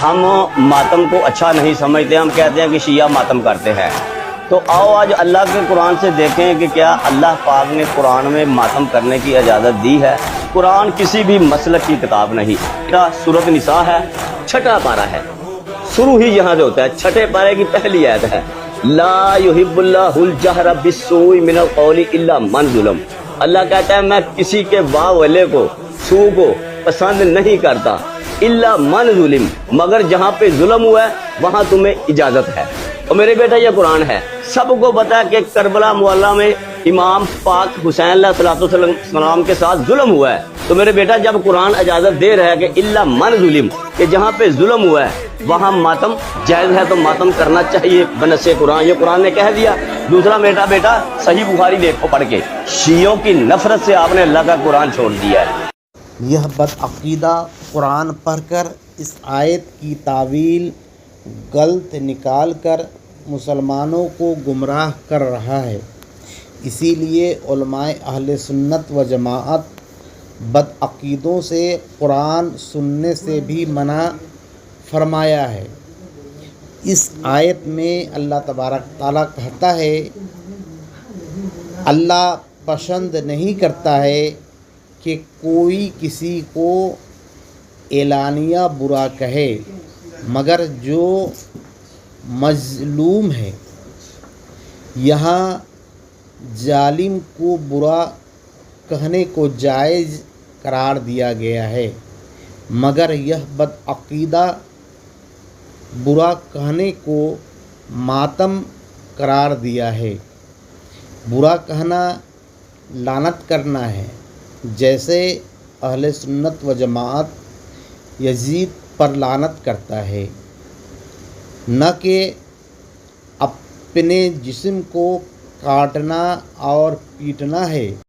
ہم ماتم کو اچھا نہیں سمجھتے، ہم کہتے ہیں کہ شیعہ ماتم کرتے ہیں۔ تو آؤ آج اللہ کے قرآن سے دیکھیں کہ کیا اللہ پاک نے قرآن میں ماتم کرنے کی اجازت دی ہے۔ قرآن کسی بھی مسلک کی کتاب نہیں۔ سورۃ نساء ہے، 6واں پارہ ہے، شروع ہی یہاں سے ہوتا ہے، 6 پارے کی پہلی آیت ہے، لا یحب اللہ الجہر بالسوء من القول الا من ظلم۔ اللہ کہتا ہے میں کسی کے واہ والے کو، سو کو پسند نہیں کرتا، الا من ظلم، مگر جہاں پہ ظلم ہوا ہے وہاں تمہیں اجازت ہے۔ اور میرے بیٹا یہ قرآن ہے، سب کو پتا ہے کہ کربلا معلیٰ میں امام پاک حسین علیہ السلام کے ساتھ ظلم ہوا ہے۔ تو میرے بیٹا جب قرآن اجازت دے رہا ہے کہ الا من ظلم، کہ جہاں پہ ظلم ہوا ہے وہاں ماتم جائز ہے تو ماتم کرنا چاہیے بنص قرآن، یہ قرآن نے کہہ دیا۔ دوسرا بیٹا صحیح بخاری دیکھو پڑھ کے، شیعوں کی نفرت سے آپ نے اللہ کا قرآن چھوڑ دیا ہے۔ یہ بدعقیدہ قرآن پڑھ کر اس آیت کی تعویل غلط نکال کر مسلمانوں کو گمراہ کر رہا ہے۔ اسی لیے علماء اہل سنت و جماعت بدعقیدوں سے قرآن سننے سے بھی منع فرمایا ہے۔ اس آیت میں اللہ تبارک تعالیٰ کہتا ہے، اللہ پسند نہیں کرتا ہے کہ کوئی کسی کو اعلانیہ برا کہے، مگر جو مظلوم ہے۔ یہاں ظالم کو برا کہنے کو جائز قرار دیا گیا ہے، مگر یہ بدعقیدہ برا کہنے کو ماتم قرار دیا ہے۔ برا کہنا لعنت کرنا ہے، جیسے اہل سنت و جماعت یزید پر لعنت کرتا ہے، نہ کہ اپنے جسم کو کاٹنا اور پیٹنا ہے۔